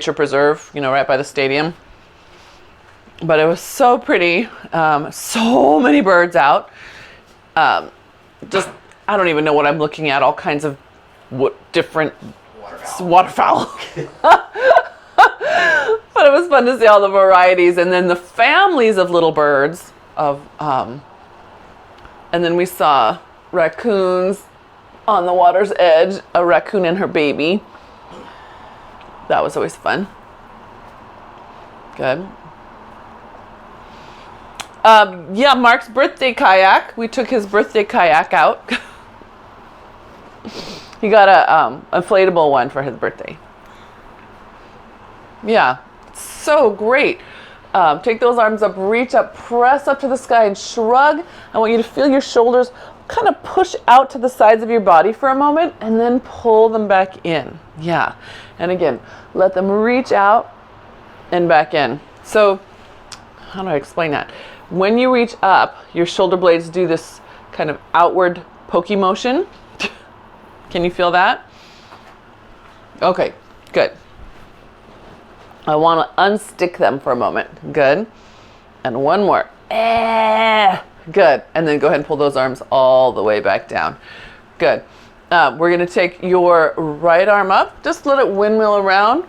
nature preserve, you know, right by the stadium. But it was so pretty. So many birds out. Just, I don't even know what I'm looking at. All kinds of different waterfowl. But it was fun to see all the varieties, and then the families of little birds. And then we saw raccoons on the water's edge. A raccoon and her baby. That was always fun. Good. Yeah, Mark's birthday kayak. We took his birthday kayak out. He got a inflatable one for his birthday. Yeah, so great. Take those arms up, reach up, press up to the sky and shrug. I want you to feel your shoulders kind of push out to the sides of your body for a moment and then pull them back in. Yeah, and again, let them reach out and back in. So, how do I explain that? When you reach up, your shoulder blades do this kind of outward pokey motion. Can you feel that? Okay, good. I want to unstick them for a moment. Good. And one more. Good. And then go ahead and pull those arms all the way back down. Good. We're going to take your right arm up. Just let it windmill around.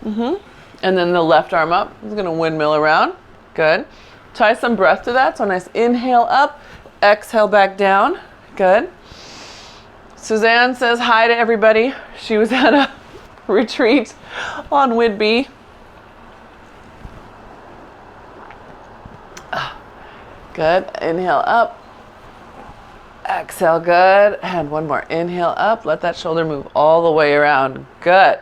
And then the left arm up. It's going to windmill around. Good. Tie some breath to that. So nice inhale up. Exhale back down. Good. Suzanne says hi to everybody. She was at a retreat on Whidbey. Good. Inhale up. Exhale. Good. And one more. Inhale up. Let that shoulder move all the way around. Good.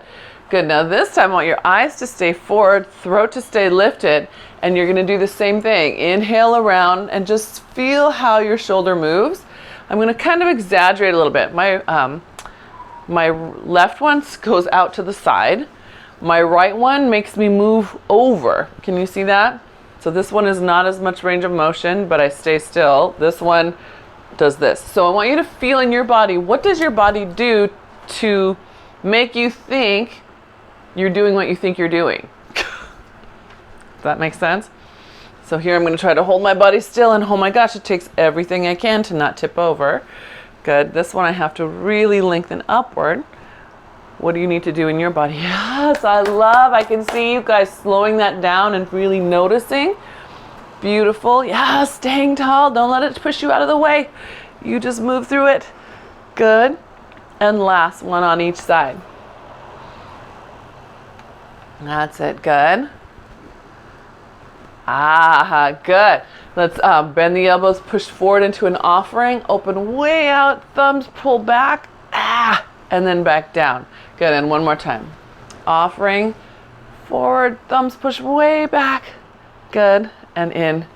Good. Now this time I want your eyes to stay forward, throat to stay lifted, and you're going to do the same thing. Inhale around and just feel how your shoulder moves. I'm going to kind of exaggerate a little bit. My left one goes out to the side. My right one makes me move over. Can you see that? So this one is not as much range of motion, but I stay still. This one does this. So I want you to feel in your body, what does your body do to make you think you're doing what you think you're doing? Does that make sense? So here I'm going to try to hold my body still, and oh my gosh, it takes everything I can to not tip over. Good. This one I have to really lengthen upward. What do you need to do in your body? Yes, I can see you guys slowing that down and really noticing. Beautiful. Yeah, staying tall. Don't let it push you out of the way. You just move through it. Good. And last one on each side. That's it. Good. Good. Let's bend the elbows, push forward into an offering, open way out, thumbs pull back, and then back down. Good, and one more time. Offering, forward, thumbs push way back. Good, and in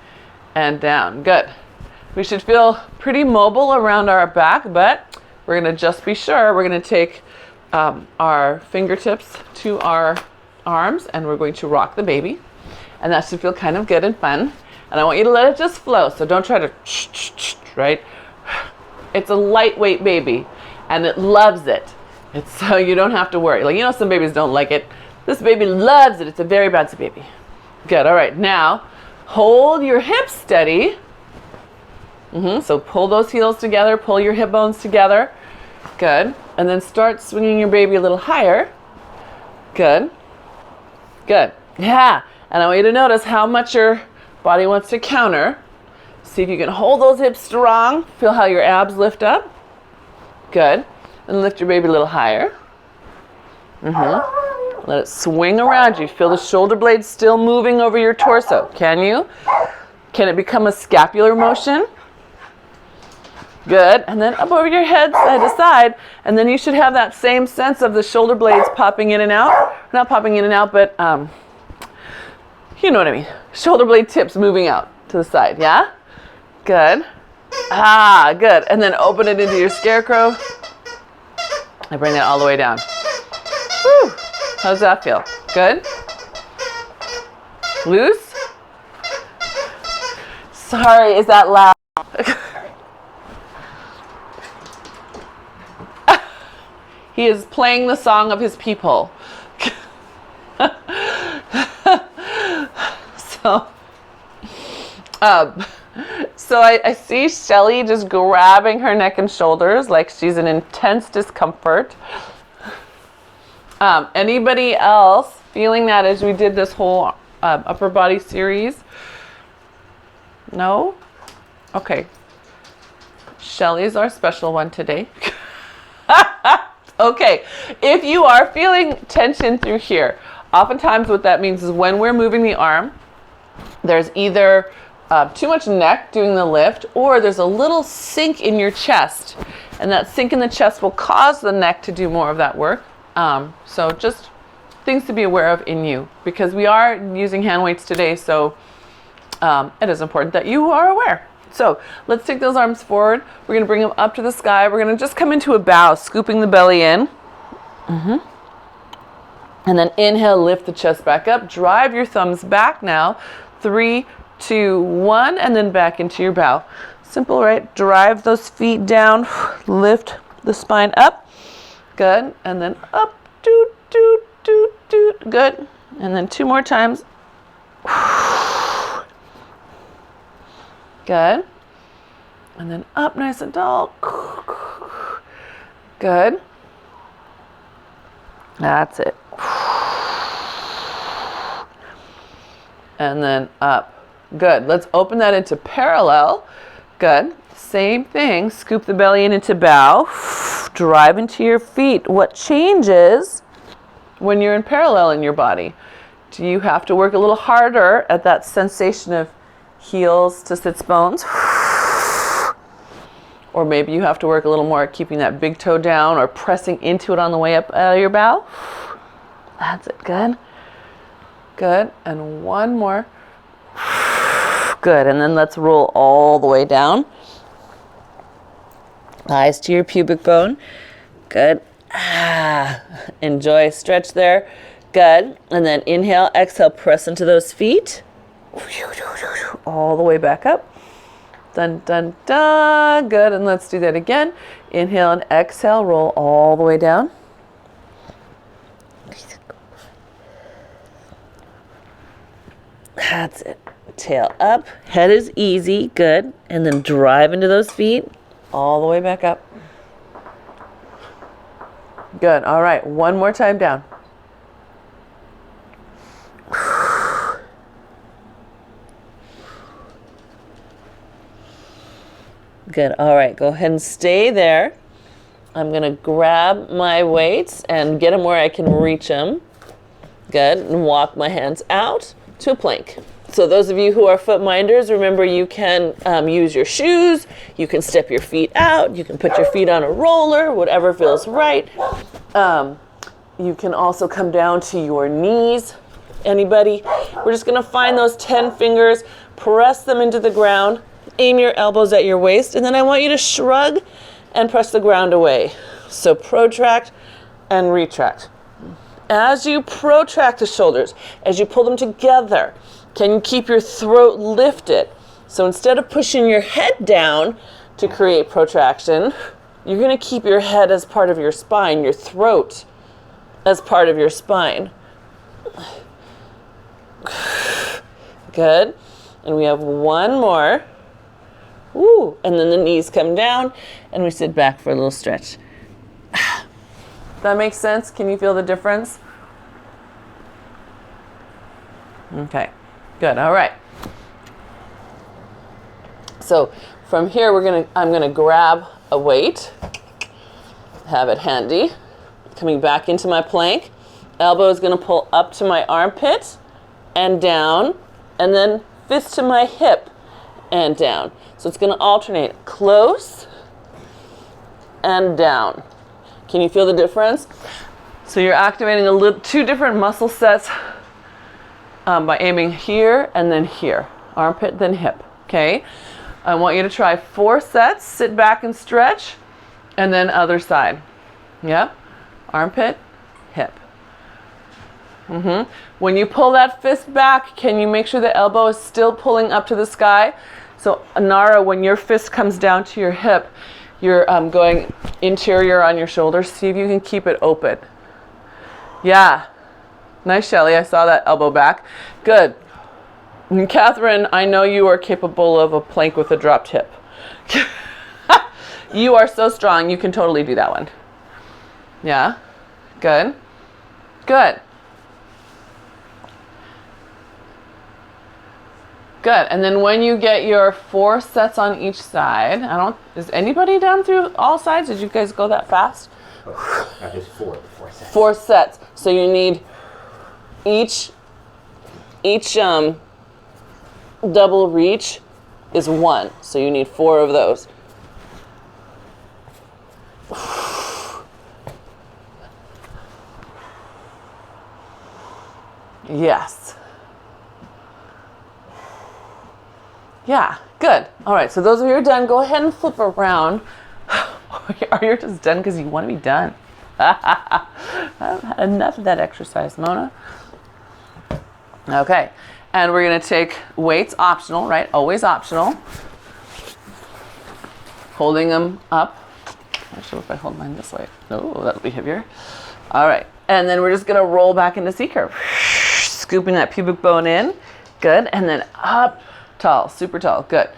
and down. Good. We should feel pretty mobile around our back, but we're gonna just be sure. We're gonna take our fingertips to our arms and we're going to rock the baby. And that should feel kind of good and fun. And I want you to let it just flow. So don't try to, right? It's a lightweight baby and it loves it. It's so you don't have to worry. Like, you know, some babies don't like it. This baby loves it. It's a very bouncy baby. Good. All right. Now hold your hips steady. So pull those heels together. Pull your hip bones together. Good. And then start swinging your baby a little higher. Good. Good. Yeah. And I want you to notice how much your body wants to counter. See if you can hold those hips strong. Feel how your abs lift up. Good. And lift your baby a little higher. Let it swing around you. Feel the shoulder blades still moving over your torso. Can you? Can it become a scapular motion? Good. And then up over your head, side to side. And then you should have that same sense of the shoulder blades popping in and out. Not popping in and out, but you know what I mean. Shoulder blade tips moving out to the side. Yeah? Good. Good. And then open it into your scarecrow. And bring that all the way down. Whew. How does that feel? Good? Loose? Sorry, is that loud? He is playing the song of his peephole. So I see Shelly just grabbing her neck and shoulders like she's in intense discomfort. Anybody else feeling that as we did this whole upper body series? No? Okay. Shelly's our special one today. Okay, if you are feeling tension through here, oftentimes what that means is when we're moving the arm, there's either too much neck doing the lift, or there's a little sink in your chest, and that sink in the chest will cause the neck to do more of that work. So just things to be aware of in you, because we are using hand weights today, so it is important that you are aware. So let's take those arms forward. We're going to bring them up to the sky. We're going to just come into a bow, scooping the belly in. And then inhale, lift the chest back up. Drive your thumbs back now. 3, 2, 1, and then back into your bow. Simple, right? Drive those feet down. Lift the spine up. Good. And then up. Doot, doot, doot, doot. Good. And then 2 more times. Good. And then up nice and tall. Good. That's it. And then up. Good. Let's open that into parallel. Good. Same thing. Scoop the belly in into bow. Drive into your feet. What changes when you're in parallel in your body? Do you have to work a little harder at that sensation of heels to sits bones? Or maybe you have to work a little more at keeping that big toe down or pressing into it on the way up out of your bow. That's it. Good. Good. And one more. Good. And then let's roll all the way down. Eyes to your pubic bone. Good. Enjoy. Stretch there. Good. And then inhale, exhale, press into those feet. All the way back up. Dun, dun, dun. Good. And let's do that again. Inhale and exhale. Roll all the way down. That's it. Tail up. Head is easy. Good. And then drive into those feet. All the way back up. Good. All right. One more time down. Good. All right. Go ahead and stay there. I'm going to grab my weights and get them where I can reach them. Good. And walk my hands out to a plank. So those of you who are foot minders, remember you can use your shoes. You can step your feet out. You can put your feet on a roller, whatever feels right. You can also come down to your knees. Anybody? We're just going to find those 10 fingers, press them into the ground. Aim your elbows at your waist, and then I want you to shrug and press the ground away. So protract and retract. As you protract the shoulders, as you pull them together, can you keep your throat lifted? So instead of pushing your head down to create protraction, you're going to keep your head as part of your spine, your throat as part of your spine. Good. And we have one more. Woo. And then the knees come down and we sit back for a little stretch. That makes sense? Can you feel the difference? Okay, good. All right. So from here I'm gonna grab a weight, have it handy, coming back into my plank. Elbow is gonna pull up to my armpit and down, and then fist to my hip and down. So it's going to alternate close and down. Can you feel the difference? So you're activating 2 different muscle sets by aiming here and then here. Armpit, then hip. Okay? I want you to try 4 sets. Sit back and stretch. And then other side. Yep. Armpit, hip. When you pull that fist back, can you make sure the elbow is still pulling up to the sky? So Nara, when your fist comes down to your hip, you're going interior on your shoulders. See if you can keep it open. Yeah. Nice, Shelly. I saw that elbow back. Good. And Catherine, I know you are capable of a plank with a dropped hip. You are so strong, you can totally do that one. Yeah, good, good. Good, and then when you get your 4 sets on each side, is anybody done through all sides? Did you guys go that fast? Just 4 sets. 4 sets, so you need each double reach is 1, so you need 4 of those. Yes. Yeah, good. All right, so those of you who are done, go ahead and flip around. Are you just done because you want to be done? I've had enough of that exercise, Mona. Okay, and we're going to take weights optional, right? Always optional. Holding them up. Actually, if I hold mine this way. Oh, that'll be heavier. All right, and then we're just going to roll back into C-curve. Scooping that pubic bone in. Good, and then up. Tall, super tall, good.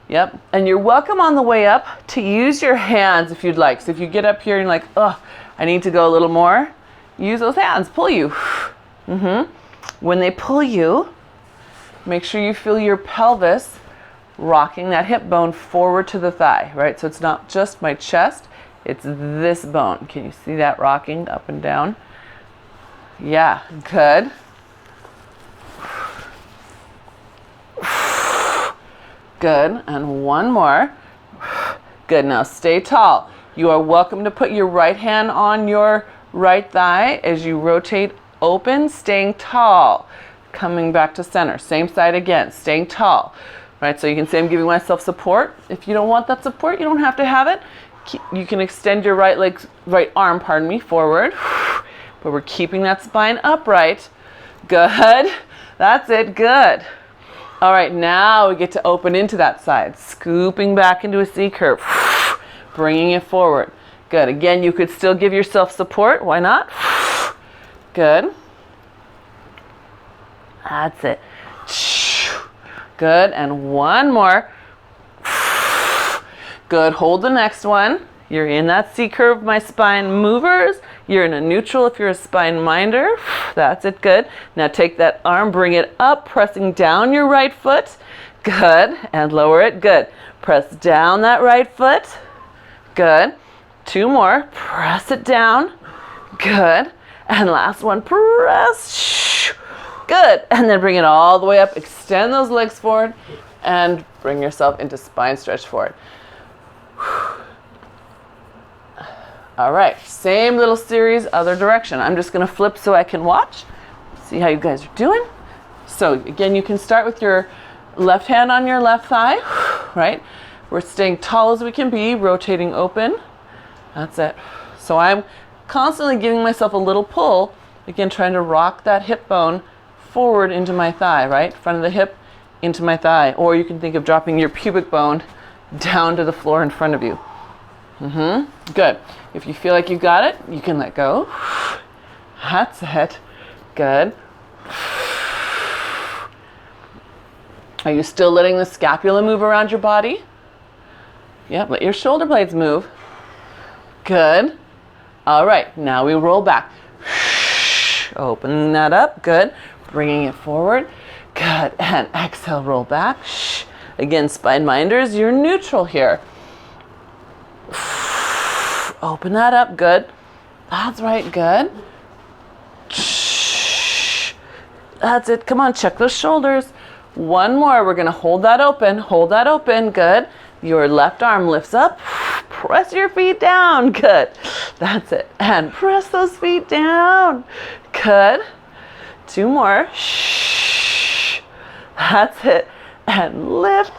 Yep, and you're welcome on the way up to use your hands if you'd like. So if you get up here and you're like, oh, I need to go a little more, use those hands, pull you. When they pull you, make sure you feel your pelvis rocking that hip bone forward to the thigh, right? So it's not just my chest, it's this bone. Can you see that rocking up and down? Yeah, good. Good, and one more. Good, now stay tall. You are welcome to put your right hand on your right thigh as you rotate open, staying tall. Coming back to center, same side again, staying tall. Right, so you can say I'm giving myself support. If you don't want that support, you don't have to have it. You can extend your right arm, forward. But we're keeping that spine upright. Good, that's it, good. All right, now we get to open into that side, scooping back into a C curve, bringing it forward. Good, again, you could still give yourself support, why not? Good. That's it. Good, and one more. Good, hold the next one. You're in that C curve, my spine movers. You're in a neutral if you're a spine minder. That's it, good. Now take that arm, bring it up, pressing down your right foot. Good, and lower it, good. Press down that right foot. Good. 2 more, press it down. Good. And last one, press. Good, and then bring it all the way up. Extend those legs forward and bring yourself into spine stretch forward. All right, same little series, other direction. I'm just gonna flip so I can watch, see how you guys are doing. So again, you can start with your left hand on your left thigh, right? We're staying tall as we can be, rotating open. That's it. So I'm constantly giving myself a little pull, again, trying to rock that hip bone forward into my thigh, right? Front of the hip into my thigh. Or you can think of dropping your pubic bone down to the floor in front of you. Good. If you feel like you got it, you can let go. That's it. Good. Are you still letting the scapula move around your body? Yep, let your shoulder blades move. Good. All right, now we roll back. Opening that up, good. Bringing it forward, good. And exhale, roll back. Again, spine minders, you're neutral here. Open that up, good. That's right, good. That's it, come on, check those shoulders. One more, we're gonna hold that open, good. Your left arm lifts up, press your feet down, good. That's it, and press those feet down, good. 2 more, that's it, and lift,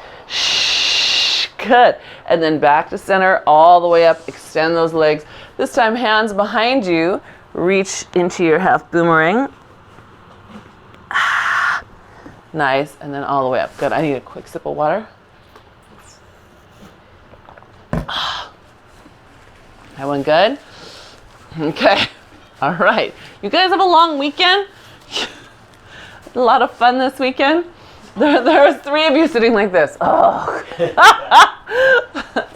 good. And then back to center, all the way up, extend those legs. This time, hands behind you, reach into your half boomerang. Nice, and then all the way up. Good, I need a quick sip of water. That one good? Okay, all right. You guys have a long weekend? A lot of fun this weekend? There's 3 of you sitting like this. Oh.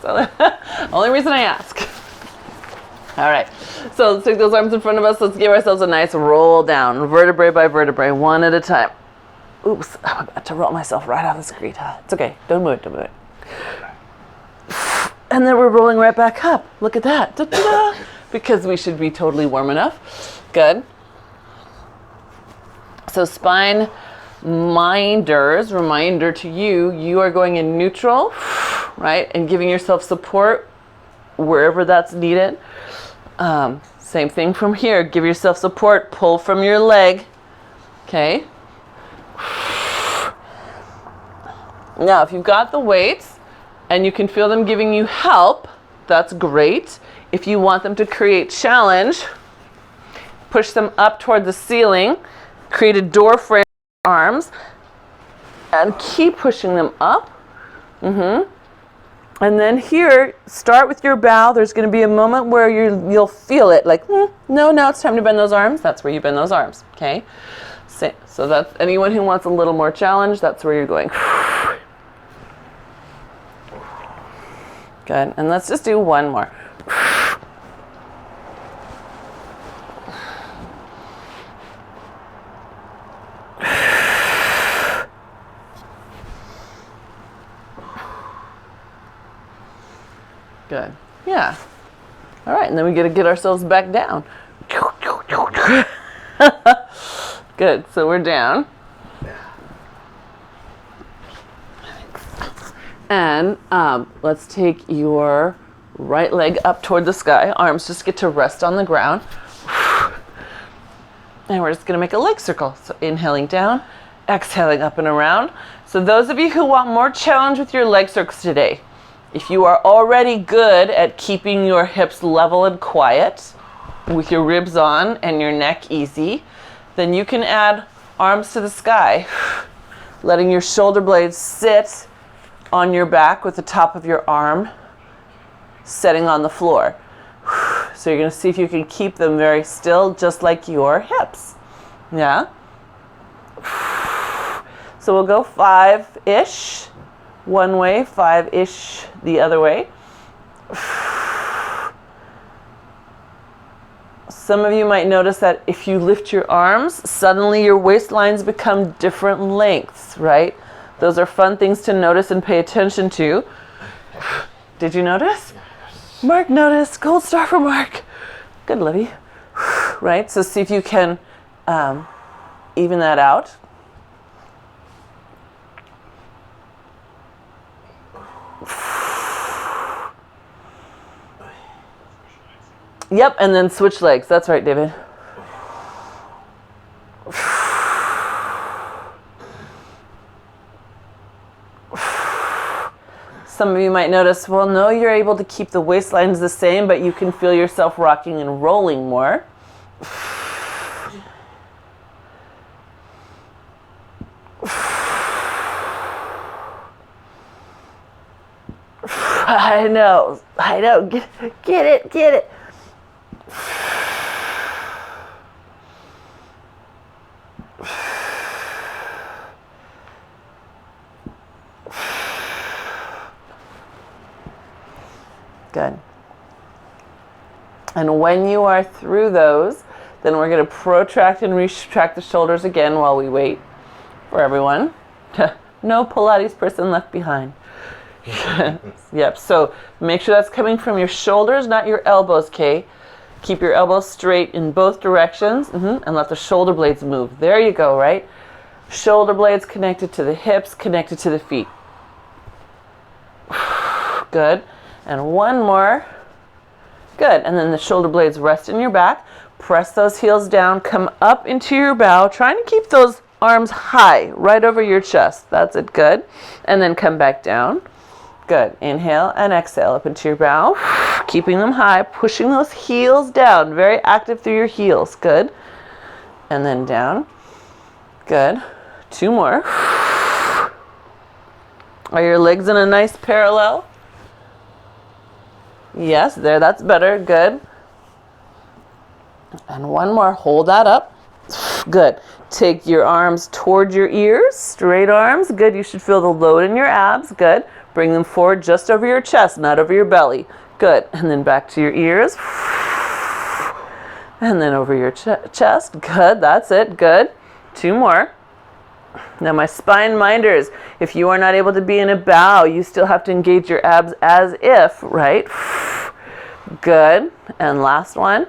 So, only reason I ask. All right. So let's take those arms in front of us. Let's give ourselves a nice roll down, vertebrae by vertebrae, one at a time. Oops, I'm about to roll myself right off the screen. It's okay. Don't move it. Don't move it. And then we're rolling right back up. Look at that. Da-da-da. Because we should be totally warm enough. Good. So spine minders, reminder to you, you are going in neutral, right? And giving yourself support wherever that's needed. Same thing from here. Give yourself support. Pull from your leg. Okay. Now, if you've got the weights and you can feel them giving you help, that's great. If you want them to create challenge, push them up toward the ceiling, create a door frame for your arms, and keep pushing them up. And then here, start with your bow. There's going to be a moment where you'll feel it, like, no, now it's time to bend those arms. That's where you bend those arms, okay? So that's anyone who wants a little more challenge, that's where you're going. Good, and let's just do one more. Good, yeah. All right, and then we got to get ourselves back down. Good, so we're down. And let's take your right leg up toward the sky. Arms just get to rest on the ground. And we're just going to make a leg circle. So inhaling down, exhaling up and around. So those of you who want more challenge with your leg circles today, if you are already good at keeping your hips level and quiet with your ribs on and your neck easy, then you can add arms to the sky, letting your shoulder blades sit on your back with the top of your arm setting on the floor. So you're going to see if you can keep them very still, just like your hips. Yeah? So we'll go 5-ish one way, 5-ish the other way. Some of you might notice that if you lift your arms, suddenly your waistlines become different lengths, right? Those are fun things to notice and pay attention to. Did you notice? Mark noticed. Gold star for Mark. Good, Libby. Right? So see if you can even that out. Yep, and then switch legs. That's right, David. Some of you might notice, well, no, you're able to keep the waistlines the same, but you can feel yourself rocking and rolling more. I know. Get it. Good. And when you are through those, then we're going to protract and retract the shoulders again while we wait for everyone. No Pilates person left behind. Yep, so make sure that's coming from your shoulders, not your elbows, okay? Keep your elbows straight in both directions, and let the shoulder blades move. There you go, right? Shoulder blades connected to the hips, connected to the feet. Good. And one more. Good. And then the shoulder blades rest in your back. Press those heels down. Come up into your bow. Trying to keep those arms high, right over your chest. That's it. Good. And then come back down. Good. Inhale and exhale up into your bow. Keeping them high. Pushing those heels down. Very active through your heels. Good. And then down. Good. 2 more. Are your legs in a nice parallel? Yes, that's better. Good. And one more. Hold that up. Good. Take your arms toward your ears, straight arms. Good. You should feel the load in your abs. Good. Bring them forward just over your chest, not over your belly. Good. And then back to your ears. And then over your chest. Good. That's it. Good. 2 more. Now my spine minders, if you are not able to be in a bow, you still have to engage your abs as if, right? Good. And last one.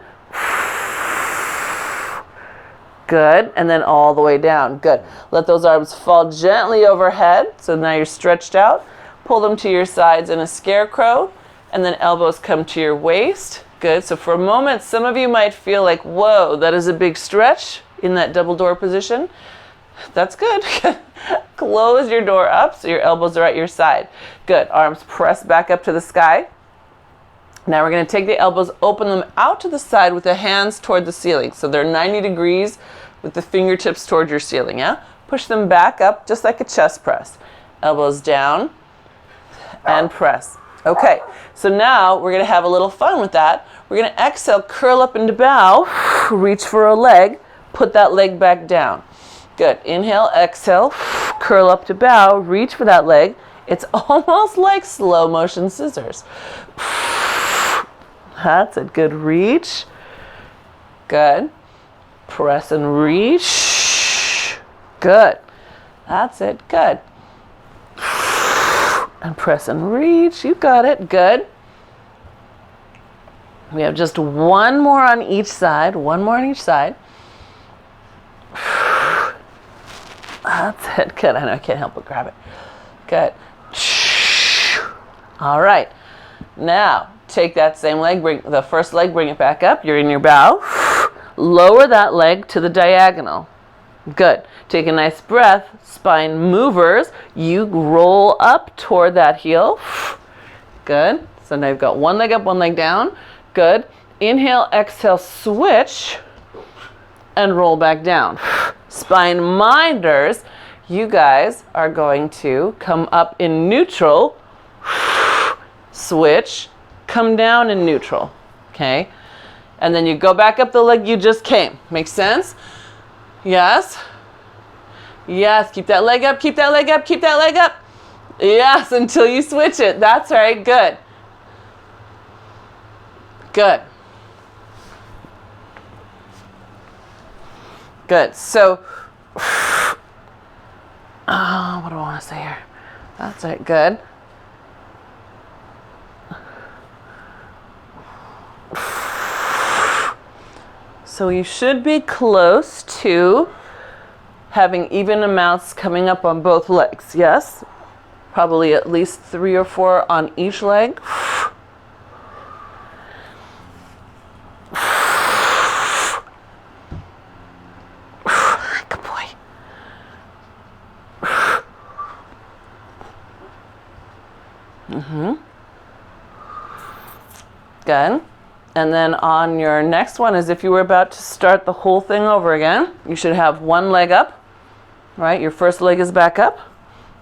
Good. And then all the way down. Good. Let those arms fall gently overhead. So now you're stretched out. Pull them to your sides in a scarecrow. And then elbows come to your waist. Good. So for a moment, some of you might feel like, whoa, that is a big stretch in that double door position. That's good. Close your door up so your elbows are at your side. Good. Arms press back up to the sky. Now we're going to take the elbows, open them out to the side with the hands toward the ceiling. So they're 90 degrees with the fingertips toward your ceiling, yeah? Push them back up just like a chest press. Elbows down and press. Okay, so now we're going to have a little fun with that. We're going to exhale, curl up into bow, reach for a leg, put that leg back down. Good. Inhale, exhale, curl up to bow, reach for that leg. It's almost like slow motion scissors. That's a good reach. Good. Press and reach. Good. That's it. Good. And press and reach. You got it. Good. We have just one more on each side. One more on each side. That's it. Good. I know I can't help but grab it. Good. All right. Now, take that same leg, bring the first leg, bring it back up. You're in your bow. Lower that leg to the diagonal. Good. Take a nice breath. Spine movers. You roll up toward that heel. Good. So now you've got one leg up, one leg down. Good. Inhale, exhale, switch, and roll back down. Spine minders, you guys are going to come up in neutral, switch, come down in neutral, okay? And then you go back up the leg you just came. Make sense? Yes? Yes, keep that leg up, keep that leg up, keep that leg up. Yes, until you switch it. That's right, good. Good. Good. So, what do I want to say here? That's it. Good. So you should be close to having even amounts coming up on both legs. Yes? Probably at least 3 or 4 on each leg. Good. And then on your next one, as if you were about to start the whole thing over again, you should have one leg up, right? Your first leg is back up.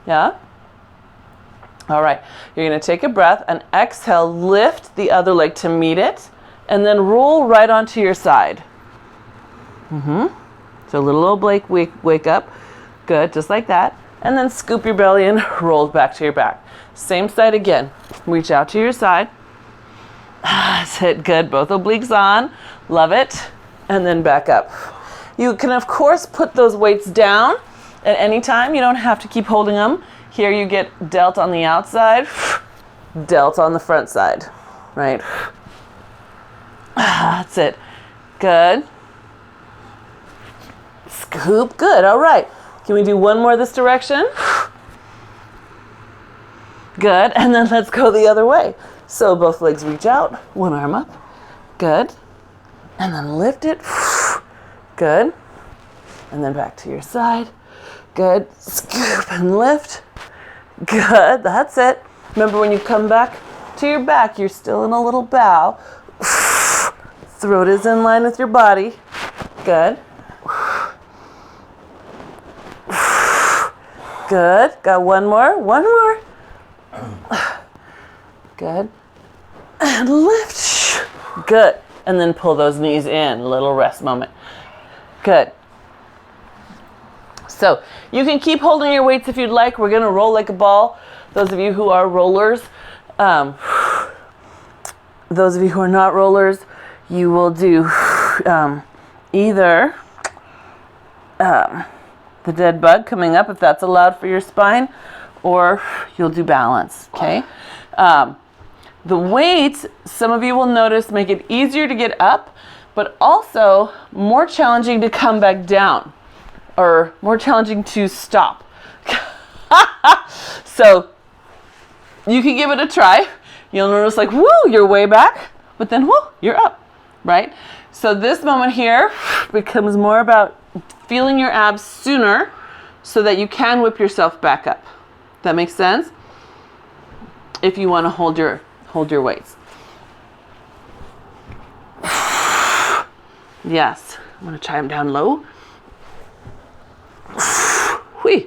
Yeah? All right. You're going to take a breath and exhale, lift the other leg to meet it, and then roll right onto your side. So a little oblique wake up. Good, just like that. And then scoop your belly in, roll back to your back. Same side again. Reach out to your side. That's it. Good. Both obliques on. Love it. And then back up. You can, of course, put those weights down at any time. You don't have to keep holding them. Here you get delt on the outside, delt on the front side, right? That's it. Good. Scoop. Good. All right. Can we do one more this direction? Good. And then let's go the other way. So both legs reach out, one arm up. Good. And then lift it. Good. And then back to your side. Good. Scoop and lift. Good. That's it. Remember, when you come back to your back, you're still in a little bow. Throat is in line with your body. Good. Good. Got one more. One more. Good. And lift. Good. And then pull those knees in. A little rest moment. Good. So you can keep holding your weights if you'd like. We're gonna roll like a ball. Those of you who are rollers, those of you who are not rollers, you will do either the dead bug coming up if that's allowed for your spine, or you'll do balance, okay? The weights, some of you will notice, make it easier to get up, but also more challenging to come back down, or more challenging to stop. So you can give it a try. You'll notice like, woo, you're way back, but then woo, you're up, right? So this moment here becomes more about feeling your abs sooner so that you can whip yourself back up. That makes sense? If you want to hold your weights. Yes. I'm going to try them down low. Whee.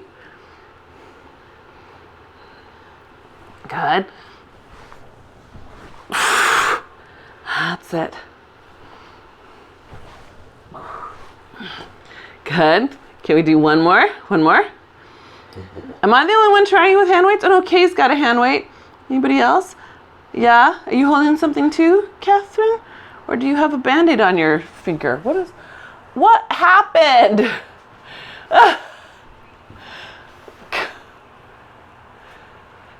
Good. That's it. Good. Can we do one more? One more? Am I the only one trying with hand weights? Oh no, Kay's got a hand weight. Anybody else? Yeah? Are you holding something too, Catherine? Or do you have a Band-Aid on your finger? What happened?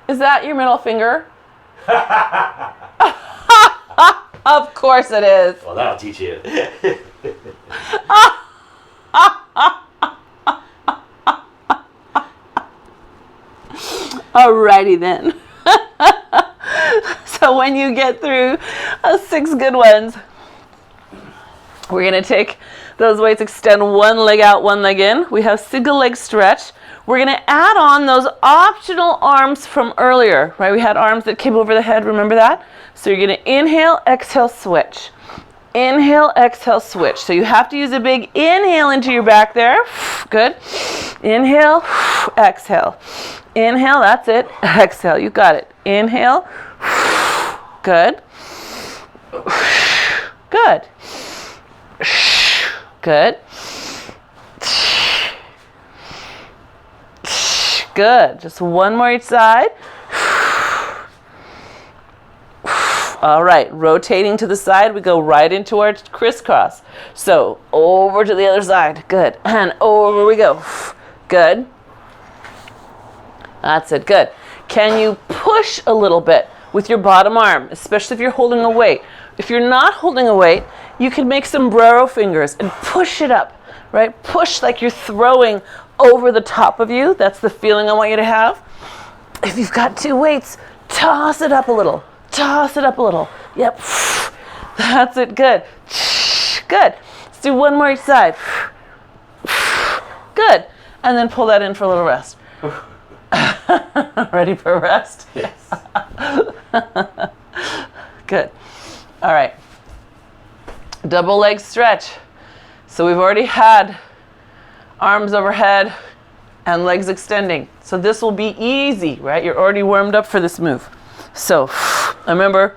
Is that your middle finger? Of course it is. Well, that'll teach you. Alrighty then. So when you get through 6 good ones, we're going to take those weights, extend one leg out, one leg in. We have single leg stretch. We're going to add on those optional arms from earlier, right? We had arms that came over the head, remember that? So you're going to inhale, exhale, switch. Inhale, exhale, switch. So you have to use a big inhale into your back there. Good. Inhale, exhale. Inhale, that's it. Exhale, you got it. Inhale. Good. Good. Good. Good. Just one more each side. All right, rotating to the side, we go right into our crisscross. So over to the other side. Good. And over we go. Good. That's it. Good. Can you push a little bit with your bottom arm, especially if you're holding a weight? If you're not holding a weight, you can make sombrero fingers and push it up, right? Push like you're throwing over the top of you. That's the feeling I want you to have. If you've got 2 weights, toss it up a little. Toss it up a little. Yep. That's it. Good. Good. Let's do one more each side. Good. And then pull that in for a little rest. Ready for a rest? Yes. Good. All right. Double leg stretch. So we've already had arms overhead and legs extending. So this will be easy, right? You're already warmed up for this move. So remember,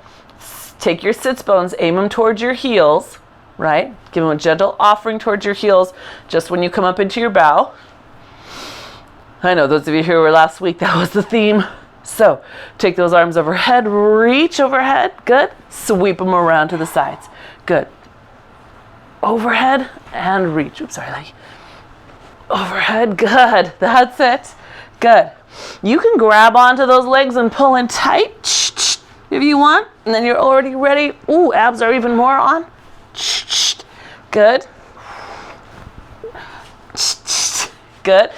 take your sits bones, aim them towards your heels, right? Give them a gentle offering towards your heels just when you come up into your bow. I know those of you who were last week, that was the theme. So take those arms overhead, reach overhead, good. Sweep them around to the sides, good. Overhead and reach, oops, sorry, like overhead, good, that's it, good. You can grab onto those legs and pull in tight if you want, and then you're already ready. Ooh, abs are even more on. Good. Good.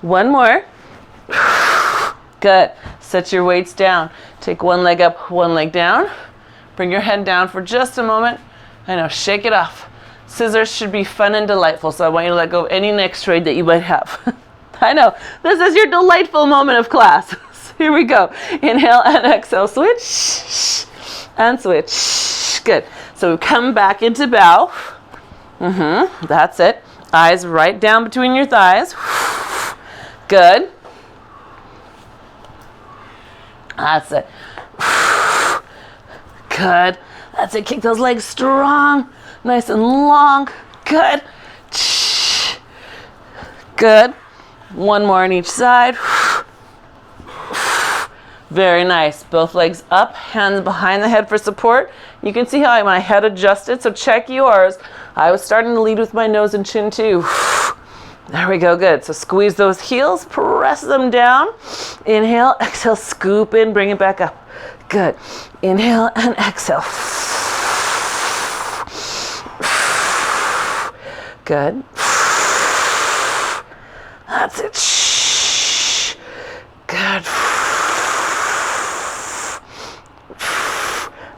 One more. Good. Set your weights down. Take one leg up, one leg down. Bring your head down for just a moment. I know, shake it off. Scissors should be fun and delightful, so I want you to let go of any neck strain that you might have. I know, this is your delightful moment of class. So here we go. Inhale and exhale, switch, and switch. Good. So we come back into bow. That's it. Eyes right down between your thighs. Good. That's it. Good. That's it. Kick those legs strong, nice and long. Good. Good. One more on each side. Very nice. Both legs up, hands behind the head for support. You can see how my head adjusted, so check yours. I was starting to lead with my nose and chin too. There we go, good. So squeeze those heels, press them down. Inhale, exhale, scoop in, bring it back up. Good. Inhale and exhale. Good. That's it. Good.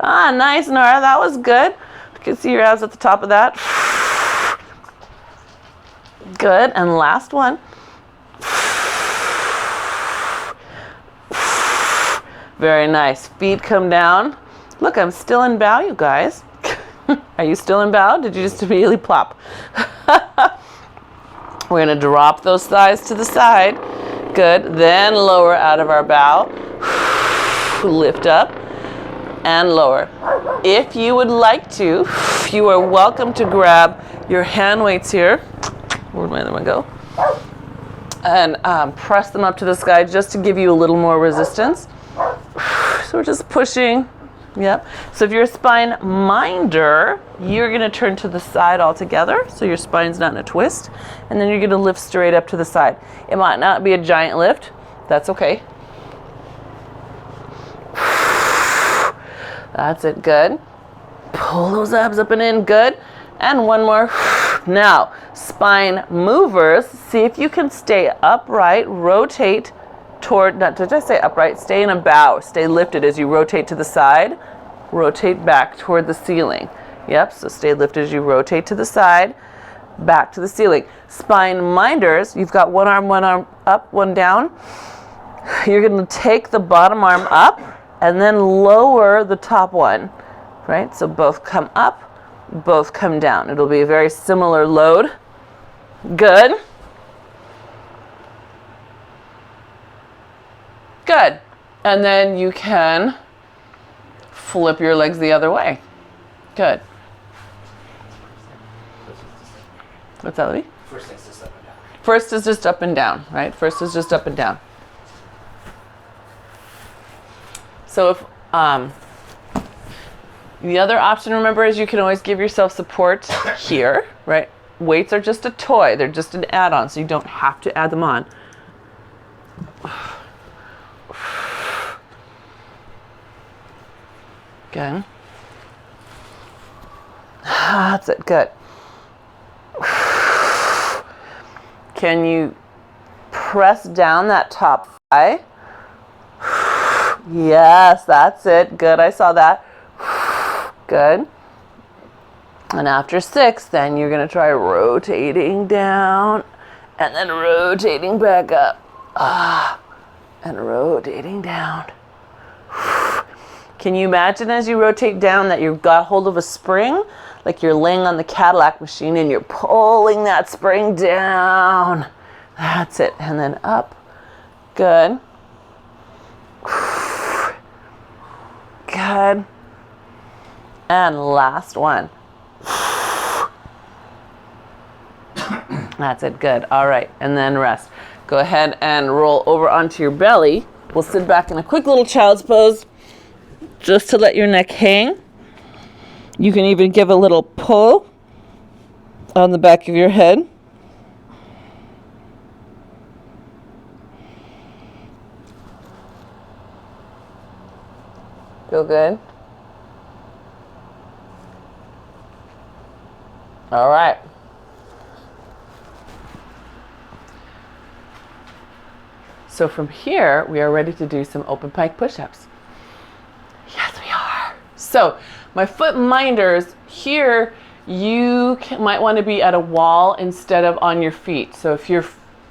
Ah, nice, Nora. That was good. I can see your abs at the top of that. Good. And last one. Very nice. Feet come down. Look, I'm still in bow, you guys. Are you still in bow? Did you just immediately plop? We're going to drop those thighs to the side. Good. Then lower out of our bow. Lift up and lower. If you would like to, you are welcome to grab your hand weights here. Where'd my other one go? And press them up to the sky just to give you a little more resistance. So we're just pushing. Yep. So if you're a spine minder, you're going to turn to the side altogether, so your spine's not in a twist, and then you're going to lift straight up to the side. It might not be a giant lift. That's okay. That's it. Good. Pull those abs up and in. Good. And one more. Now, spine movers, see if you can stay upright, rotate toward, not to just stay upright, stay in a bow, stay lifted as you rotate to the side, rotate back toward the ceiling. Yep, so stay lifted as you rotate to the side, back to the ceiling. Spine minders, you've got one arm up, one down. You're going to take the bottom arm up and then lower the top one, right? So both come up, both come down. It'll be a very similar load. Good. Good. And then you can flip your legs the other way. Good. What's that, Libby? First is just up and down. First is just up and down, right? First is just up and down. So if the other option, remember, is you can always give yourself support here, right? Weights are just a toy. They're just an add-on, so you don't have to add them on. Good. That's it. Good. Can you press down that top thigh? Yes, that's it. Good. I saw that. Good. And after 6, then you're going to try rotating down and then rotating back up. And rotating down. Can you imagine as you rotate down that you've got hold of a spring? Like you're laying on the Cadillac machine and you're pulling that spring down. That's it. And then up. Good. Good. And last one. That's it. Good. All right. And then rest. Go ahead and roll over onto your belly. We'll sit back in a quick little child's pose just to let your neck hang. You can even give a little pull on the back of your head. Feel good? All right. So from here, we are ready to do some open pike push-ups. Yes, we are. So my foot minders, here you might want to be at a wall instead of on your feet. So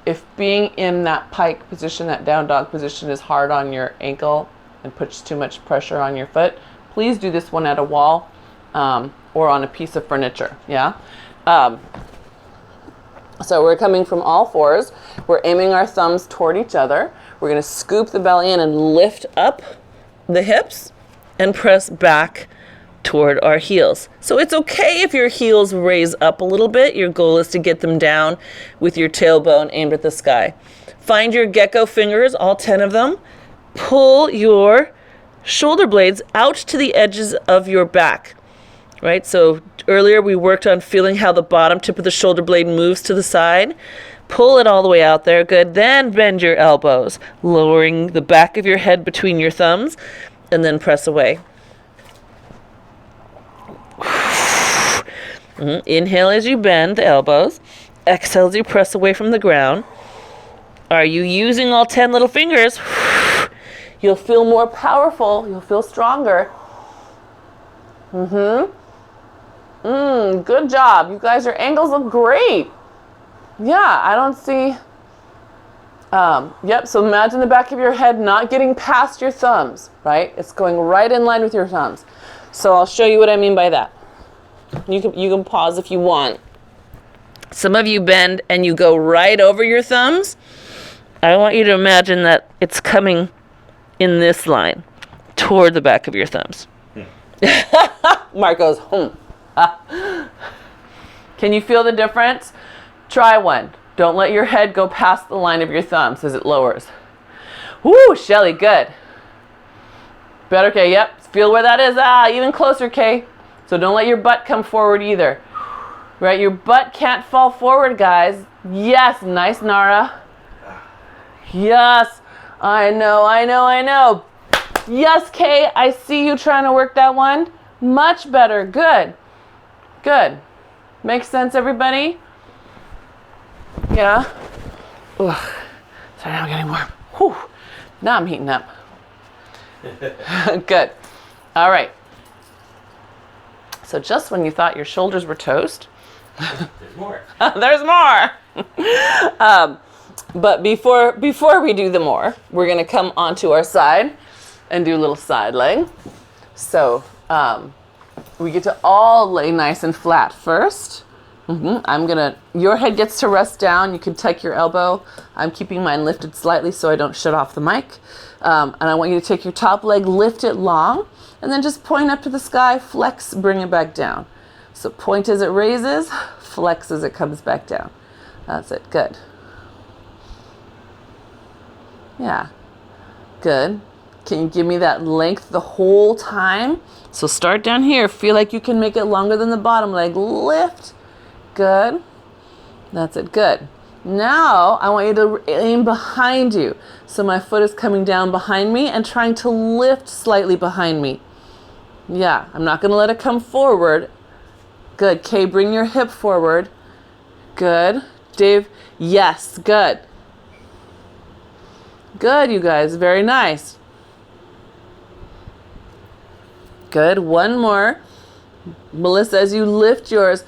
if being in that pike position, that down dog position is hard on your ankle and puts too much pressure on your foot, please do this one at a wall or on a piece of furniture. Yeah. So we're coming from all fours. We're aiming our thumbs toward each other. We're going to scoop the belly in and lift up the hips and press back toward our heels. So it's okay if your heels raise up a little bit. Your goal is to get them down with your tailbone aimed at the sky. Find your gecko fingers, all 10 of them. Pull your shoulder blades out to the edges of your back, right? So earlier we worked on feeling how the bottom tip of the shoulder blade moves to the side. Pull it all the way out there. Good. Then bend your elbows, lowering the back of your head between your thumbs, and then press away. Inhale as you bend the elbows. Exhale as you press away from the ground. Are you using all 10 little fingers? You'll feel more powerful. You'll feel stronger. Good job. You guys, your angles look great. Yeah, I don't see. Yep, so imagine the back of your head not getting past your thumbs, right? It's going right in line with your thumbs. So I'll show you what I mean by that. You can pause if you want. Some of you bend and you go right over your thumbs. I want you to imagine that it's coming in this line toward the back of your thumbs. Mark goes, Can you feel the difference? Try one. Don't let your head go past the line of your thumbs as it lowers. Woo, Shelly, good. Better, Kay, yep. Feel where that is. Even closer, Kay. So don't let your butt come forward either. Right, your butt can't fall forward, guys. Yes, nice, Nara. Yes, I know. Yes, Kay, I see you trying to work that one. Much better, good. Makes sense, everybody? Yeah? Ugh. Sorry, now I'm getting warm. Whew. Now I'm heating up. Good. All right. So just when you thought your shoulders were toast. There's more. There's more. But before we do the more, we're going to come onto our side and do a little side leg. So we get to all lay nice and flat first. Your head gets to rest down. You can tuck your elbow. I'm keeping mine lifted slightly so I don't shut off the mic. And I want you to take your top leg, lift it long, and then just point up to the sky, flex, bring it back down. So point as it raises, flex as it comes back down. That's it, good. Yeah, good. Can you give me that length the whole time? So start down here. Feel like you can make it longer than the bottom leg. Lift. Good. That's it. Good. Now I want you to aim behind you. So my foot is coming down behind me and trying to lift slightly behind me. Yeah, I'm not going to let it come forward. Good. Kay, bring your hip forward. Good. Dave, yes. Good. Good, you guys. Very nice. Good. One more. Melissa, as you lift yours,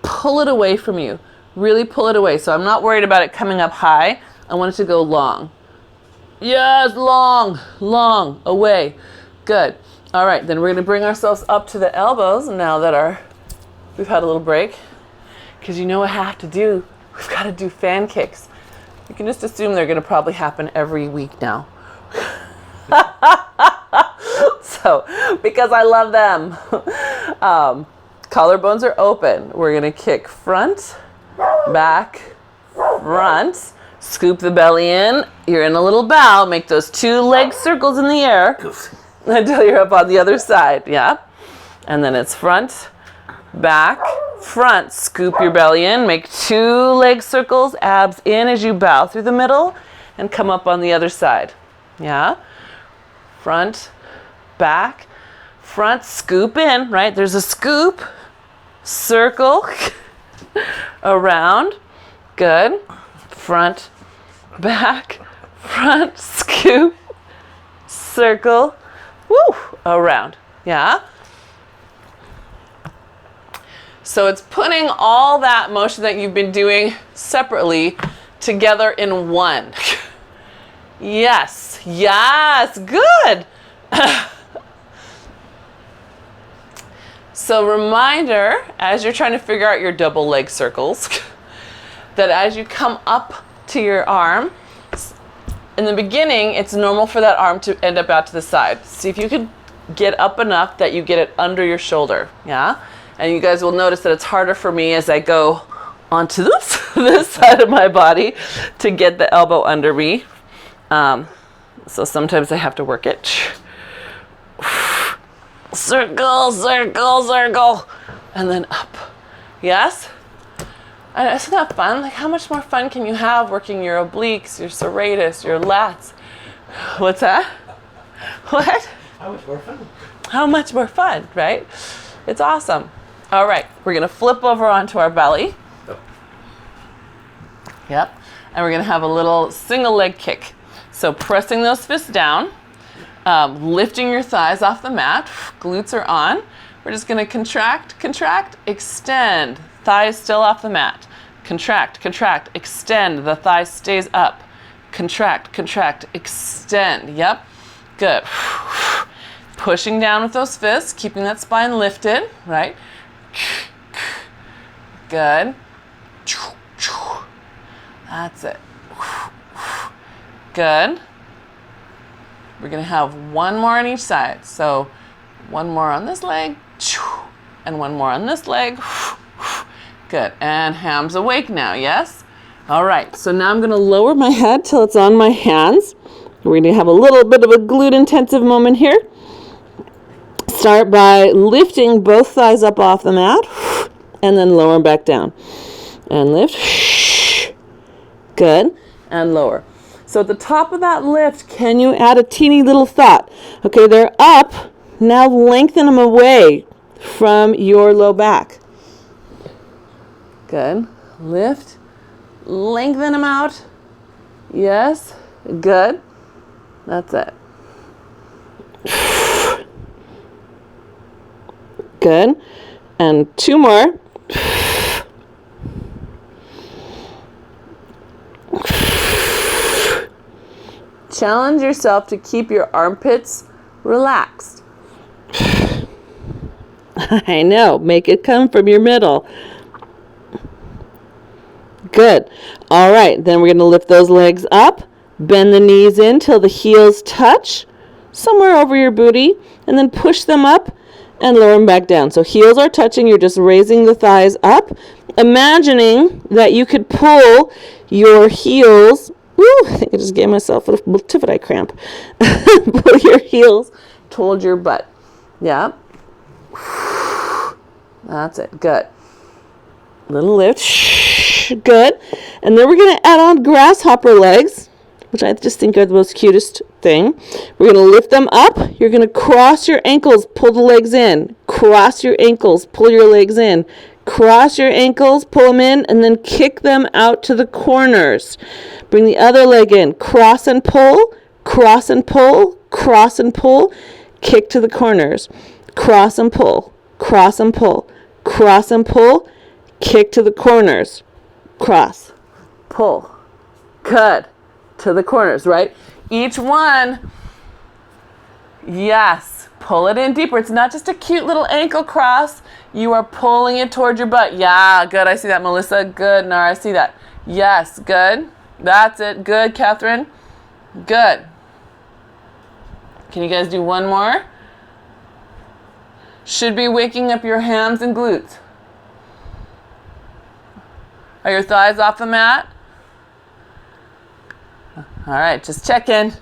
pull it away from you. Really pull it away. So I'm not worried about it coming up high. I want it to go long. Yes, long, away. Good. All right, then we're going to bring ourselves up to the elbows now that we've had a little break. Because you know what I have to do? We've got to do fan kicks. You can just assume they're going to probably happen every week now. So, because I love them. Collarbones are open. We're going to kick front, back, front. Scoop the belly in. You're in a little bow. Make those 2 leg circles in the air until you're up on the other side. Yeah. And then it's front, back, front. Scoop your belly in. Make 2 leg circles. Abs in as you bow through the middle and come up on the other side. Yeah. Front, back, front. Scoop in, right? There's a scoop, circle, around. Good. Front, back, front, scoop, circle, woo, around. Yeah? So it's putting all that motion that you've been doing separately together in one. Yes, good. So reminder, as you're trying to figure out your double leg circles, that as you come up to your arm, in the beginning, it's normal for that arm to end up out to the side. See if you could get up enough that you get it under your shoulder, yeah? And you guys will notice that it's harder for me as I go onto this side of my body to get the elbow under me. So sometimes I have to work it. Circle, circle, circle, and then up. Yes? And isn't that fun? Like, how much more fun can you have working your obliques, your serratus, your lats? What's that? What? How much more fun? How much more fun, right? It's awesome. All right, we're gonna flip over onto our belly. Oh. Yep, and we're gonna have a little single leg kick. So pressing those fists down, lifting your thighs off the mat, glutes are on. We're just gonna contract, contract, extend, thighs still off the mat. Contract, contract, extend, the thigh stays up. Contract, contract, extend, yep, good. Pushing down with those fists, keeping that spine lifted, right? Good. That's it. Good. We're gonna have one more on each side. So one more on this leg, and one more on this leg. Good, and hands awake now, yes? All right, so now I'm gonna lower my head till it's on my hands. We're gonna have a little bit of a glute intensive moment here. Start by lifting both thighs up off the mat, and then lower them back down. And lift, good, and lower. So at the top of that lift, can you add a teeny little thought? Okay, they're up, now lengthen them away from your low back. Good, lift, lengthen them out. Yes, good, that's it. Good, and two more. Challenge yourself to keep your armpits relaxed. I know, make it come from your middle. Good. All right, then we're going to lift those legs up, bend the knees in till the heels touch somewhere over your booty, and then push them up and lower them back down. So heels are touching, you're just raising the thighs up, imagining that you could pull your heels. Woo, I think I just gave myself a eye cramp. Pull your heels toward your butt. Yeah. That's it. Good. Little lift. Good. And then we're going to add on grasshopper legs, which I just think are the most cutest thing. We're going to lift them up. You're going to cross your ankles, pull the legs in. Cross your ankles, pull your legs in. Cross your ankles, pull them in, and then kick them out to the corners. Bring the other leg in. Cross and pull, cross and pull, cross and pull. Kick to the corners. Cross and pull, cross and pull, cross and pull. Kick to the corners. Cross, pull. Good. To the corners, right? Each one. Yes. Pull it in deeper. It's not just a cute little ankle cross. You are pulling it towards your butt. Yeah, good. I see that, Melissa. Good, Nara. I see that. Yes, good. That's it. Good, Catherine. Good. Can you guys do one more? Should be waking up your hams and glutes. Are your thighs off the mat? All right, just check in.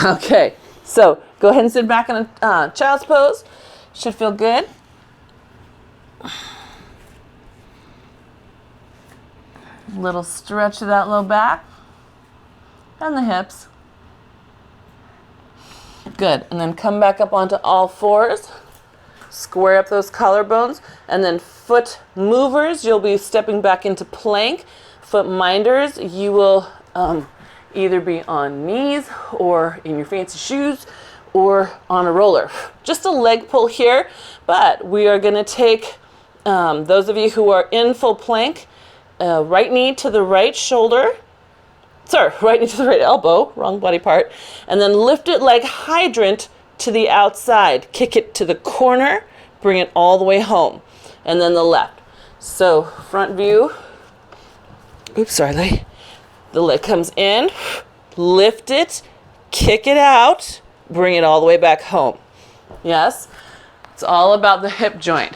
Okay, so go ahead and sit back in a child's pose. Should feel good. Little stretch to that low back and the hips. Good, and then come back up onto all fours. Square up those collarbones, and then foot movers, you'll be stepping back into plank. Foot minders, you will either be on knees or in your fancy shoes or on a roller. Just a leg pull here, but we are going to take those of you who are in full plank, right knee to the right shoulder, right knee to the right elbow, wrong body part, and then lift it like hydrant to the outside. Kick it to the corner, bring it all the way home, and then the left. So front view. Oops, sorry. The leg comes in, lift it, kick it out, bring it all the way back home. Yes? It's all about the hip joint.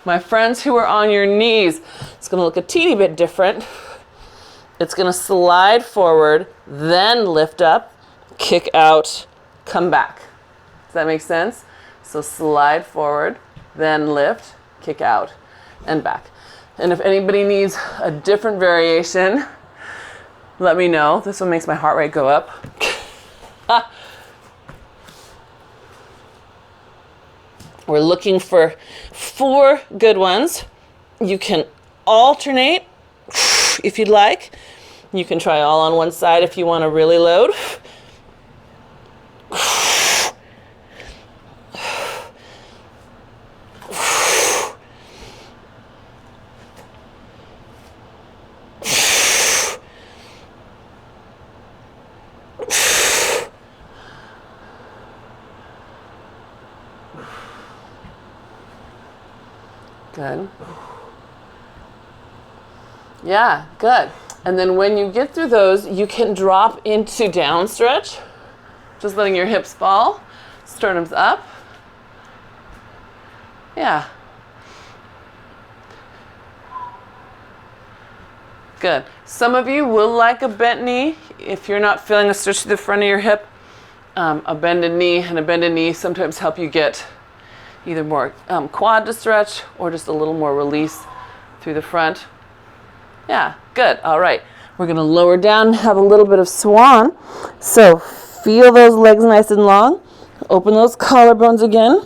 My friends who are on your knees, it's going to look a teeny bit different. It's going to slide forward, then lift up, kick out, come back. Does that make sense? So slide forward, then lift, kick out, and back. And if anybody needs a different variation, let me know. This one makes my heart rate go up. We're looking for 4 good ones. You can alternate if you'd like. You can try all on one side if you want to really load. Good. Yeah, good. And then when you get through those, you can drop into down stretch. Just letting your hips fall, sternums up. Yeah. Good. Some of you will like a bent knee. If you're not feeling a stretch to the front of your hip, a bended knee and a bended knee sometimes help you get either more quad to stretch or just a little more release through the front. Yeah, good. All right. We're going to lower down, have a little bit of swan. So feel those legs nice and long. Open those collarbones again.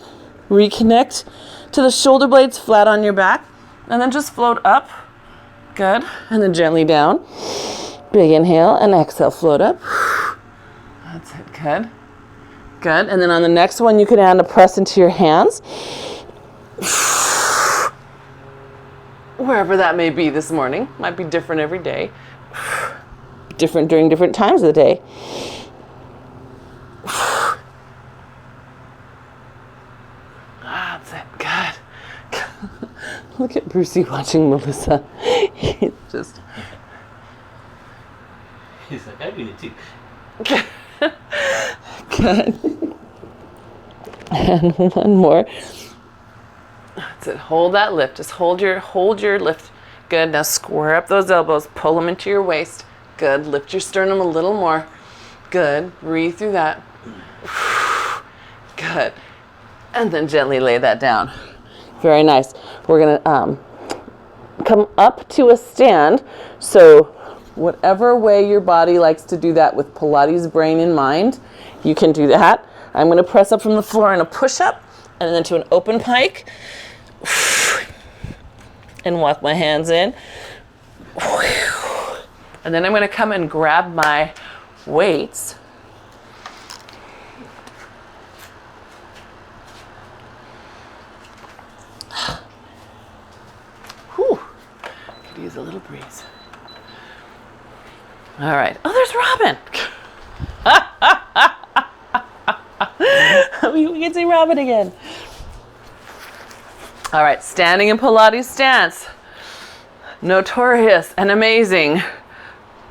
Reconnect to the shoulder blades flat on your back. And then just float up. Good. And then gently down. Big inhale and exhale, float up. That's it. Good. Good. And then on the next one, you can add a press into your hands. Wherever that may be this morning. Might be different every day. Different during different times of the day. That's it. Good. Look at Brucey watching Melissa. He's just... He's like, I do it too. Good. And one more. That's it. Hold that lift. Just hold your lift. Good. Now square up those elbows. Pull them into your waist. Good. Lift your sternum a little more. Good. Breathe through that. Good. And then gently lay that down. Very nice. We're going to come up to a stand. So whatever way your body likes to do that with Pilates brain in mind, you can do that. I'm going to press up from the floor in a push-up and then to an open pike and walk my hands in. And then I'm going to come and grab my weights. Whew. Could use a little breeze. All right. Oh, there's Robin. We can see Robin again. All right. Standing in Pilates stance. Notorious and amazing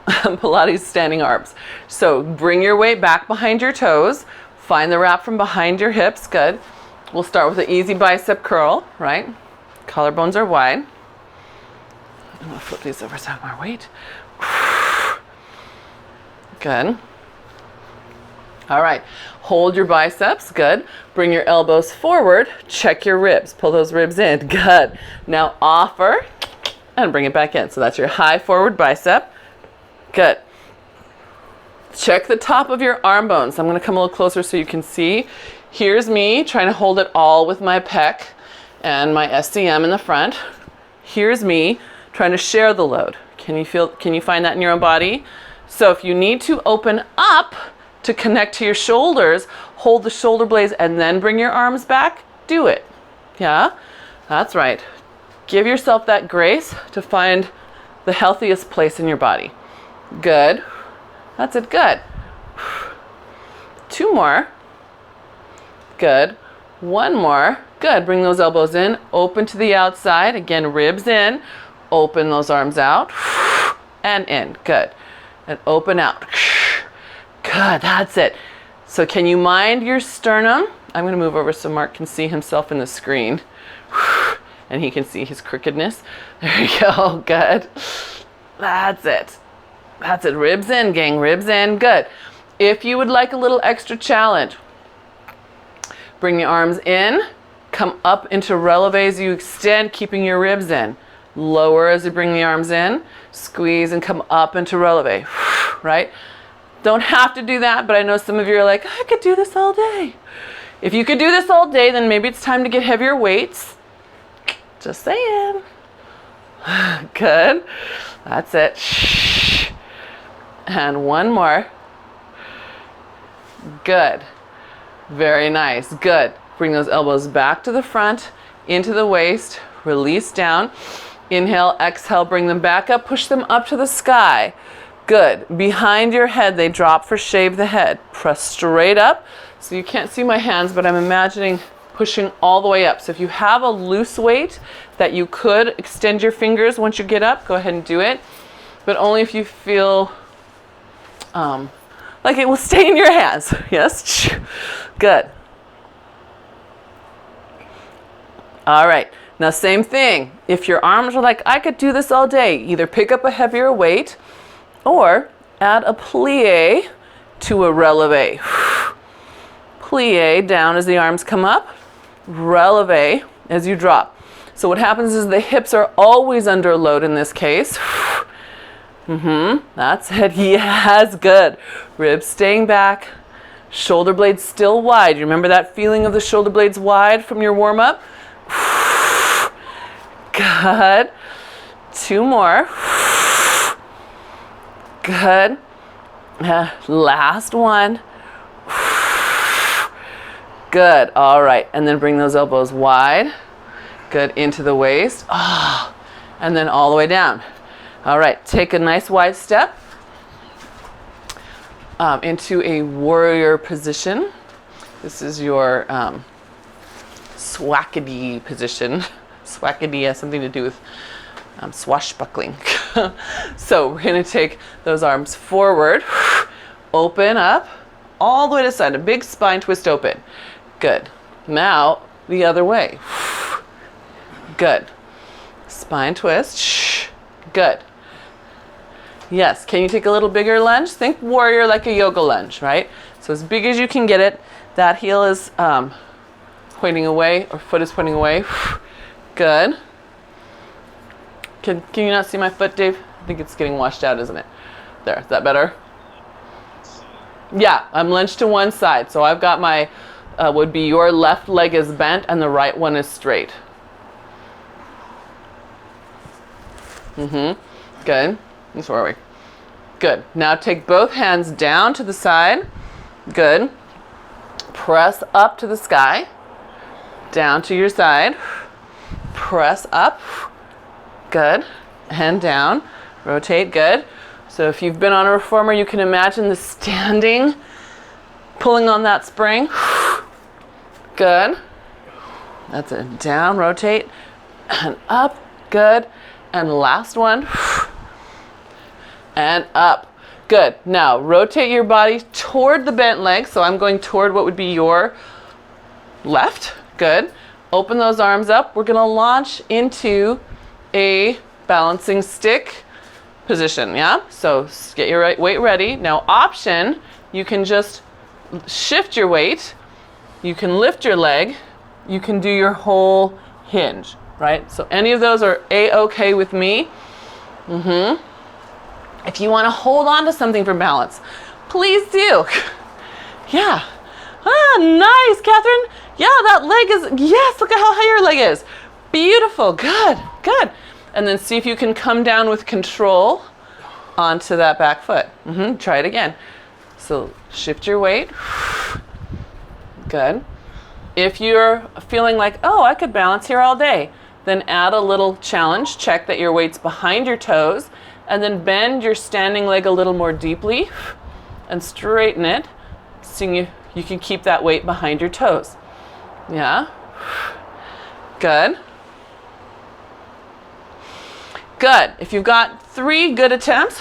Pilates standing arms. So bring your weight back behind your toes. Find the wrap from behind your hips. Good. We'll start with an easy bicep curl, right? Collarbones are wide. I'm going to flip these over so I have more weight. Good. All right. Hold your biceps. Good. Bring your elbows forward. Check your ribs. Pull those ribs in. Good. Now offer and bring it back in. So that's your high forward bicep. Good. Check the top of your arm bones. I'm going to come a little closer so you can see. Here's me trying to hold it all with my pec and my SCM in the front. Here's me trying to share the load. Can you find that in your own body? So if you need to open up to connect to your shoulders, hold the shoulder blades and then bring your arms back, do it. Yeah, that's right. Give yourself that grace to find the healthiest place in your body. Good. That's it. Good. 2 more. Good. 1 more. Good. Bring those elbows in. Open to the outside. Again, ribs in. Open those arms out. And in. Good. And open out. Good. That's it. So can you mind your sternum? I'm going to move over so Mark can see himself in the screen. And he can see his crookedness. There you go. Good. That's it. That's it. Ribs in, gang. Ribs in. Good. If you would like a little extra challenge, bring the arms in. Come up into releve as you extend, keeping your ribs in. Lower as you bring the arms in. Squeeze and come up into releve. Right? Don't have to do that, but I know some of you are like, I could do this all day. If you could do this all day, then maybe it's time to get heavier weights. Just saying. Good. That's it. And one more. Good. Very nice. Good. Bring those elbows back to the front, into the waist, release down. Inhale, exhale, bring them back up, push them up to the sky. Good. Behind your head, they drop for shave the head. Press straight up. So you can't see my hands, but I'm imagining pushing all the way up. So if you have a loose weight that you could extend your fingers once you get up, go ahead and do it. But only if you feel like it will stay in your hands. Yes? Good. All right. Now same thing. If your arms are like, I could do this all day, either pick up a heavier weight or add a plie to a releve. Plie down as the arms come up, releve as you drop. So what happens is the hips are always under load in this case. That's it. Yes, good. Ribs staying back, shoulder blades still wide. You remember that feeling of the shoulder blades wide from your warm up? Good. Two more. Good. Last one. Good. All right. And then bring those elbows wide. Good. Into the waist. Oh. And then all the way down. All right. Take a nice wide step into a warrior position. This is your swackity position. Swackity has something to do with swashbuckling. So we're going to take those arms forward. Open up all the way to the side. A big spine twist open. Good. Now the other way. Good. Spine twist. Good. Yes. Can you take a little bigger lunge? Think warrior like a yoga lunge, right? So as big as you can get it. That heel is pointing away, or foot is pointing away. Good. Can you not see my foot, Dave? I think it's getting washed out, isn't it? There. Is that better? Yeah. I'm lunged to one side. So I've got my would be your left leg is bent and the right one is straight. Good. That's where are we? Good. Now take both hands down to the side. Good. Press up to the sky. Down to your side. Press up. Good. And down. Rotate. Good. So if you've been on a reformer, you can imagine the standing, pulling on that spring. Good. That's it. Down, rotate, and up. Good. And last one. And up. Good. Now rotate your body toward the bent leg. So I'm going toward what would be your left. Good. Open those arms up. We're going to launch into a balancing stick position. Yeah. So get your weight ready. Now option, you can just shift your weight. You can lift your leg. You can do your whole hinge, right? So any of those are A-okay with me. If you want to hold on to something for balance, please do. Yeah. Ah, nice, Catherine. Yeah, that leg is, yes, look at how high your leg is. Beautiful. Good, good. And then see if you can come down with control onto that back foot. Try it again. So shift your weight. Good. If you're feeling like, oh, I could balance here all day, then add a little challenge. Check that your weight's behind your toes, and then bend your standing leg a little more deeply and straighten it so you can keep that weight behind your toes. Yeah. Good. Good. If you've got 3 good attempts,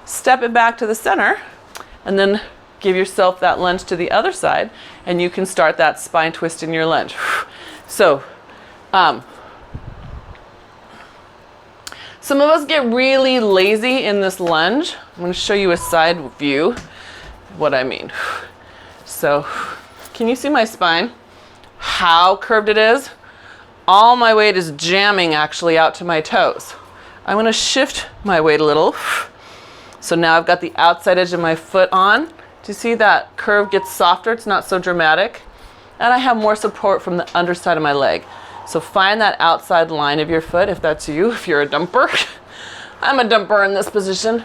step it back to the center and then give yourself that lunge to the other side, and you can start that spine twist in your lunge. So, some of us get really lazy in this lunge. I'm going to show you a side view of what I mean. So, can you see my spine? How curved it is? All my weight is jamming actually out to my toes. I'm going to shift my weight a little. So now I've got the outside edge of my foot on. Do you see that curve gets softer? It's not so dramatic. And I have more support from the underside of my leg. So find that outside line of your foot if that's you, if you're a dumper. I'm a dumper in this position.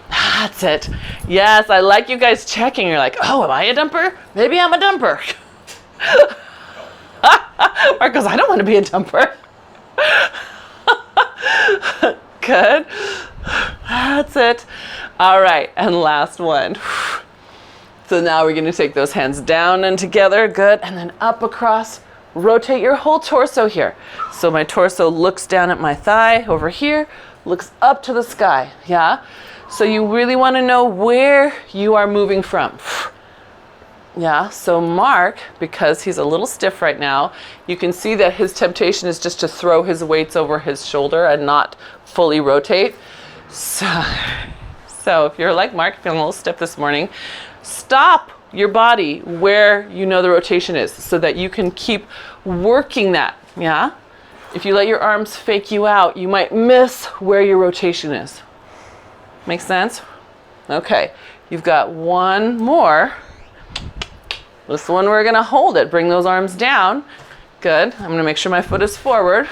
That's it. Yes, I like you guys checking. You're like, oh, am I a dumper? Maybe I'm a dumper. Mark goes, I don't want to be a dumper. Good. That's it. All right, and last one. So now we're going to take those hands down and together. Good. And then up across. Rotate your whole torso here. So my torso looks down at my thigh over here, looks up to the sky. Yeah? So you really want to know where you are moving from. Yeah, so Mark, because he's a little stiff right now, you can see that his temptation is just to throw his weights over his shoulder and not fully rotate. So if you're like Mark, feeling a little stiff this morning, stop your body where you know the rotation is so that you can keep working that. Yeah? If you let your arms fake you out, you might miss where your rotation is. Make sense? Okay, you've got one more. This one we're gonna hold it. Bring those arms down. Good. I'm gonna make sure my foot is forward.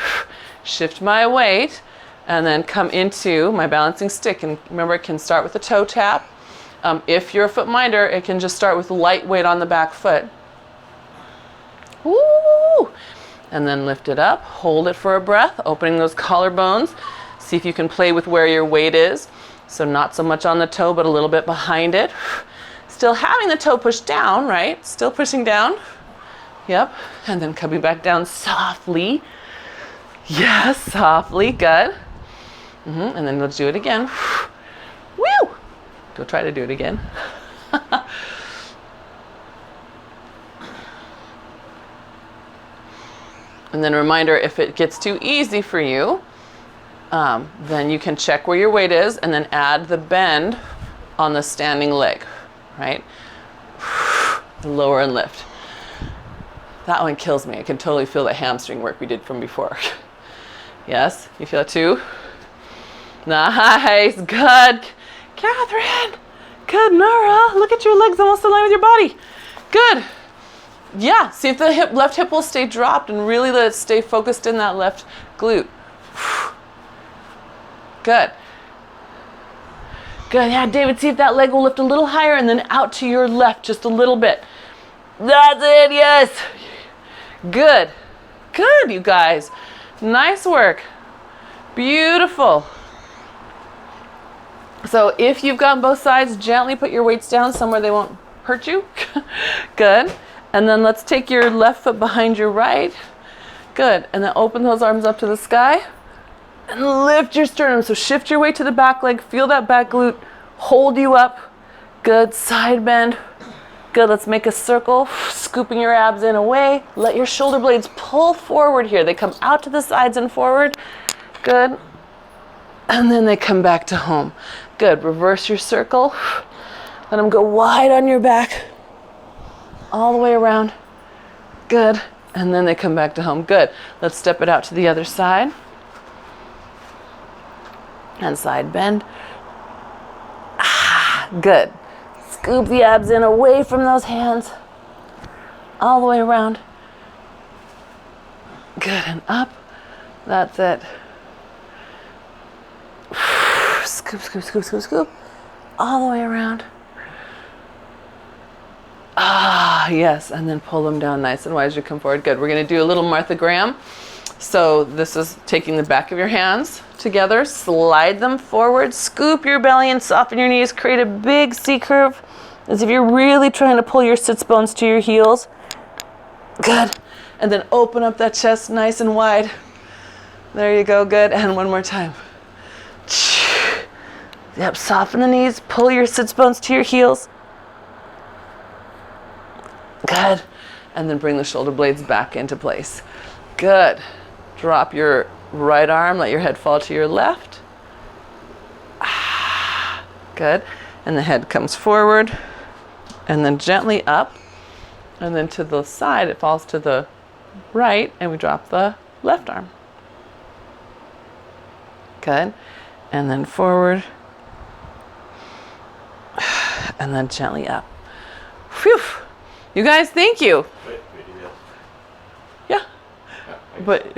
Shift my weight and then come into my balancing stick. And remember, it can start with a toe tap. If you're a foot minder, it can just start with light weight on the back foot. Woo! And then lift it up, hold it for a breath, opening those collarbones. See if you can play with where your weight is. So not so much on the toe, but a little bit behind it. Still having the toe pushed down, right? Still pushing down. Yep. And then coming back down softly. Yes, softly. Good. And then let's do it again. Woo! Go try to do it again. And then a reminder, if it gets too easy for you, then you can check where your weight is and then add the bend on the standing leg, right? Lower and lift. That one kills me. I can totally feel the hamstring work we did from before. Yes, you feel it too? Nice, good. Catherine, good. Nora, look at your legs almost in line with your body. Good. Yeah, see if the left hip will stay dropped and really let it stay focused in that left glute. Good. Good, yeah, David, see if that leg will lift a little higher and then out to your left just a little bit. That's it, yes. Good. Good, you guys. Nice work. Beautiful. So if you've got both sides, gently put your weights down somewhere they won't hurt you. Good. And then let's take your left foot behind your right. Good. And then open those arms up to the sky. And lift your sternum. So shift your weight to the back leg. Feel that back glute hold you up. Good. Side bend. Good. Let's make a circle. Scooping your abs in away. Let your shoulder blades pull forward here. They come out to the sides and forward. Good. And then they come back to home. Good. Reverse your circle. Let them go wide on your back. All the way around. Good. And then they come back to home. Good. Let's step it out to the other side. And side bend. Good. Scoop the abs in away from those hands. All the way around. Good. And up. That's it. Scoop, scoop, scoop, scoop, scoop. All the way around. Ah, yes. And then pull them down nice and wide as you come forward. Good. We're going to do a little Martha Graham. So this is taking the back of your hands together, slide them forward, scoop your belly and soften your knees, create a big C curve as if you're really trying to pull your sits bones to your heels. Good. And then open up that chest nice and wide. There you go. Good. And one more time. Yep, soften the knees. Pull your sits bones to your heels. Good. And then bring the shoulder blades back into place. Good. Drop your right arm. Let your head fall to your left. Good. And the head comes forward. And then gently up. And then to the side, it falls to the right. And we drop the left arm. Good. And then forward. And then gently up. Phew. You guys, thank you. Wait, we do this. Yeah. Yeah, But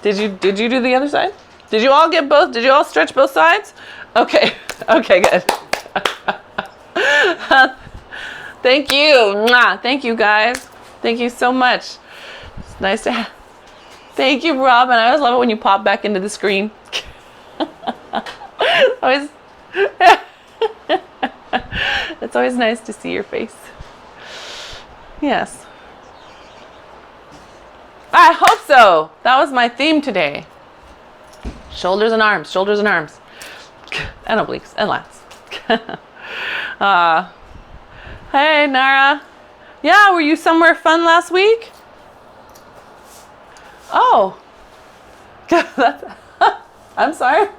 did you do the other side? Did you all get both? Did you all stretch both sides? Okay. Okay, good. Thank you. Mwah. Thank you, guys. Thank you so much. It's nice to have. Thank you, Robin. I always love it when you pop back into the screen. Always. It's always nice to see your face. Yes. I hope so. That was my theme today. Shoulders and arms, shoulders and arms. And obliques and lats. Hey, Nara. Yeah, were you somewhere fun last week? Oh. I'm sorry.